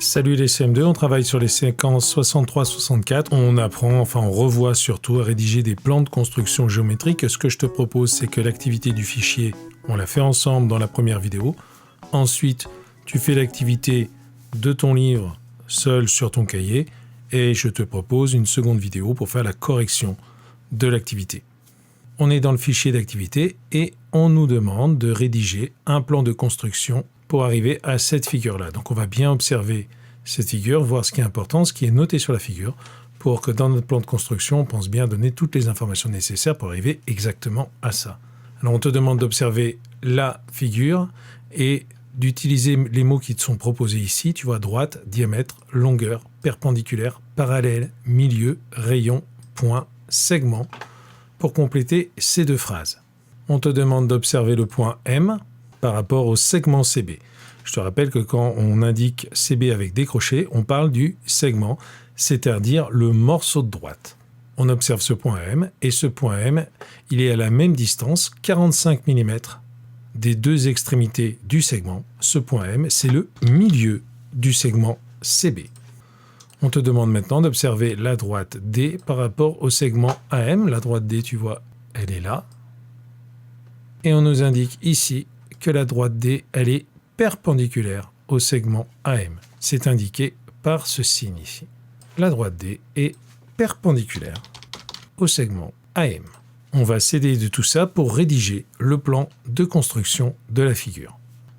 Salut les CM2, on travaille sur les séquences 63-64. On apprend, enfin on revoit surtout à rédiger des plans de construction géométrique. Ce que je te propose, c'est que l'activité du fichier, on l'a fait ensemble dans la première vidéo. Ensuite, tu fais l'activité de ton livre seul sur ton cahier et je te propose une seconde vidéo pour faire la correction de l'activité. On est dans le fichier d'activité et on nous demande de rédiger un plan de construction pour arriver à cette figure-là. Donc on va bien observer cette figure, voir ce qui est important, ce qui est noté sur la figure, pour que dans notre plan de construction, on pense bien donner toutes les informations nécessaires pour arriver exactement à ça. Alors on te demande d'observer la figure et d'utiliser les mots qui te sont proposés ici. Tu vois, droite, diamètre, longueur, perpendiculaire, parallèle, milieu, rayon, point, segment, pour compléter ces deux phrases. On te demande d'observer le point M par rapport au segment CB. Je te rappelle que quand on indique CB avec des crochets, on parle du segment, c'est-à-dire le morceau de droite. On observe ce point M, et ce point M, il est à la même distance, 45 mm des deux extrémités du segment. Ce point M, c'est le milieu du segment CB. On te demande maintenant d'observer la droite D par rapport au segment AM. La droite D, tu vois, elle est là. Et on nous indique ici que la droite D, elle est perpendiculaire au segment AM. C'est indiqué par ce signe ici. La droite D est perpendiculaire au segment AM. On va s'aider de tout ça pour rédiger le plan de construction de la figure.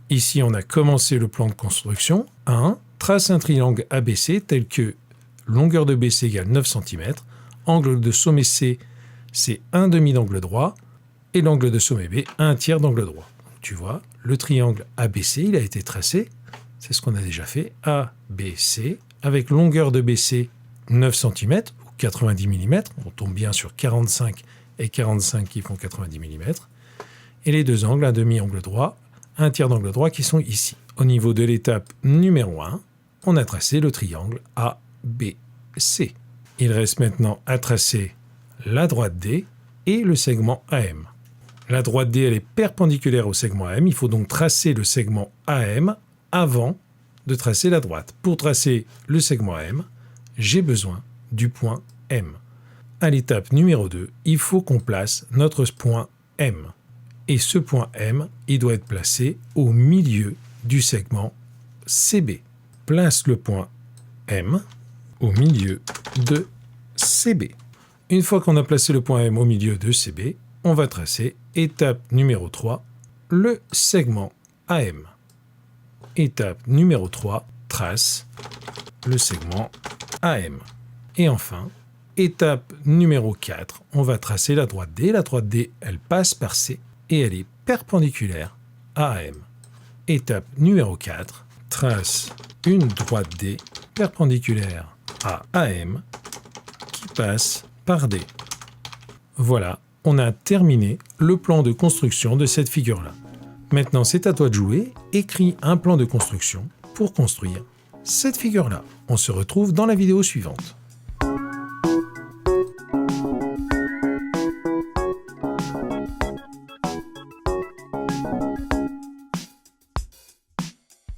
Ici, on a commencé le plan de construction. 1. Trace un triangle ABC tel que longueur de BC égale 9 cm, angle de sommet C, c'est 1/2 d'angle droit, et l'angle de sommet B, 1/3 d'angle droit. Tu vois, le triangle ABC, il a été tracé, c'est ce qu'on a déjà fait, ABC, avec longueur de BC 9 cm, ou 90 mm, on tombe bien sur 45 et 45 qui font 90 mm, et les deux angles, 1/2 angle droit, 1/3 d'angle droit qui sont ici. Au niveau de l'étape numéro 1, on a tracé le triangle ABC. Il reste maintenant à tracer la droite D et le segment AM. La droite D, elle est perpendiculaire au segment AM. Il faut donc tracer le segment AM avant de tracer la droite. Pour tracer le segment AM, j'ai besoin du point M. À l'étape numéro 2, il faut qu'on place notre point M. Et ce point M, il doit être placé au milieu du segment CB. Place le point M au milieu de CB. Une fois qu'on a placé le point M au milieu de CB, on va tracer, étape numéro 3, le segment AM. Étape numéro 3, trace le segment AM. Et enfin, étape numéro 4, on va tracer la droite D. La droite D, elle passe par C et elle est perpendiculaire à AM. Étape numéro 4, trace une droite D perpendiculaire à AM qui passe par D. Voilà. On a terminé le plan de construction de cette figure-là. Maintenant, c'est à toi de jouer. Écris un plan de construction pour construire cette figure-là. On se retrouve dans la vidéo suivante.